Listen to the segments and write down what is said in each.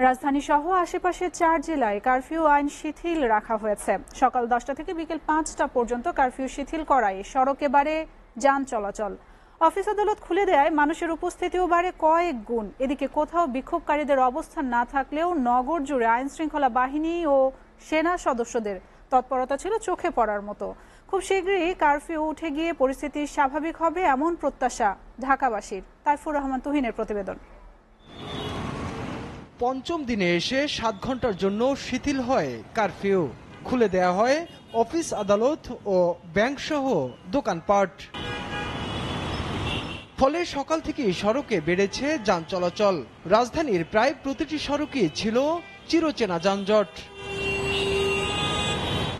রাজধানী সহ আশেপাশের 4 জেলায় কারফিউ আইন শিথিল রাখা হয়েছে। সকাল 10টা থেকে বিকেল 5টা পর্যন্ত কারফিউ শিথিল করায় সড়কে বাড়ে যান চলাচল। অফিস আদালত খুলে দেয় মানুষের উপস্থিতিও বাড়ে কয়েক গুণ। এদিকে কোথাও বিক্ষোভকারীদের অবস্থান না থাকলেও নগর জুড়ে আইন শৃঙ্খলা বাহিনী ও সেনা সদস্যদের তৎপরতা ছিল চোখে পড়ার মতো। খুব শীঘ্রই কারফিউ উঠে গিয়ে পরিস্থিতি স্বাভাবিক হবে এমন প্রত্যাশা ঢাকাবাসীর। তাইফুর রহমান তুহিনের প্রতিবেদন। পঞ্চম দিনে এসে 7 ঘন্টার জন্য শিথিল হয় কারফিউ। খুলে দেয়া হয় অফিস আদালত ও ব্যাংক সহ দোকানপাট। ফলে সকাল থেকে সড়কে বেড়েছে যান চলাচল। রাজধানীর প্রায় প্রতিটি সড়কে ছিল চিরচেনা যানজট।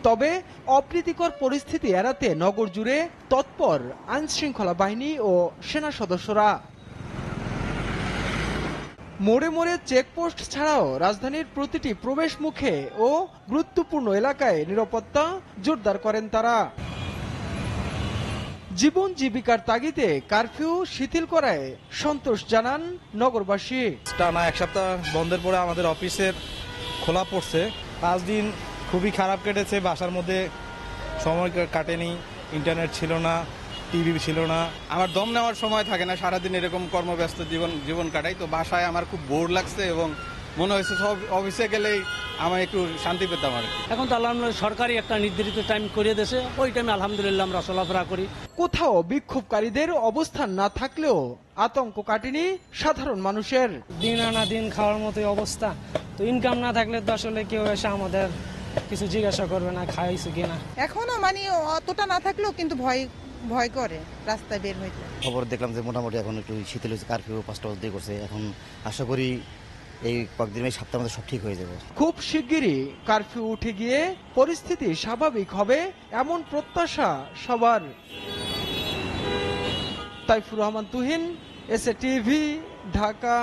তবে অপ্রীতিকর পরিস্থিতি এড়াতে নগর জুড়ে তৎপর আইন শৃঙ্খলা বাহিনী ও সেনা সদস্যরা। মোড়ে মোড়ে চেকপোস্ট ছাড়াও রাজধানীর প্রতিটি প্রবেশ মুখে ও গুরুত্বপূর্ণ এলাকায় নিরাপত্তা জোরদার করেন তারা। জীবন জীবিকার তাগিদে কারফিউ শিথিল করায় সন্তোষ জানান নগরবাসী। টানা 1 সপ্তাহ বন্ধের পরে আমাদের অফিসের খোলা পড়ছে। 5 দিন খুবই খারাপ কেটেছে। বাসার মধ্যে সময় কাটেনি, ইন্টারনেট ছিল না, টিভি ছিল না। আমার দম নেওয়ার সময় থাকে না, সারাদিন এরকম কর্মব্যস্ত জীবন কাটাই। তো বাসায় আমার খুব বোর লাগছে এবং মনে হয়েছে সব অফিসে গেলেই আমি একটু শান্তি পেতাম। আর এখন তো আলহামদুলিল্লাহ সরকারি একটা নির্ধারিত টাইম করে দিয়েছে, ওই টাইমে আলহামদুলিল্লাহ আমরা চলাফেরা করি। কোথাও বিক্ষোভকারীদের অবস্থান না থাকলেও আতঙ্ক কাটেনি সাধারণ মানুষের। দিন আনা দিন খাওয়ার মতোই অবস্থা। তো ইনকাম না থাকলে তো আসলে কেউ এসে আমাদের কিছু জিজ্ঞাসা করবে না খাইছো কিনা। এখনো অতটা না থাকলেও কিন্তু ভয় করে রাস্তায় বের হইতে। খবর দেখলাম যে মোটামুটি এখন একটু শিথিল হয়েছে, কারফিউ 5টা অবধি করছে। এখন আশা করি এই কয়েকদিন এই সপ্তাহের মধ্যে সব ঠিক হয়ে যাবে। খুব শিগগিরই কারফিউ উঠে গিয়ে পরিস্থিতি স্বাভাবিক হবে এমন প্রত্যাশা সবার। Taifur Rahman Tuhin, SA TV, Dhaka.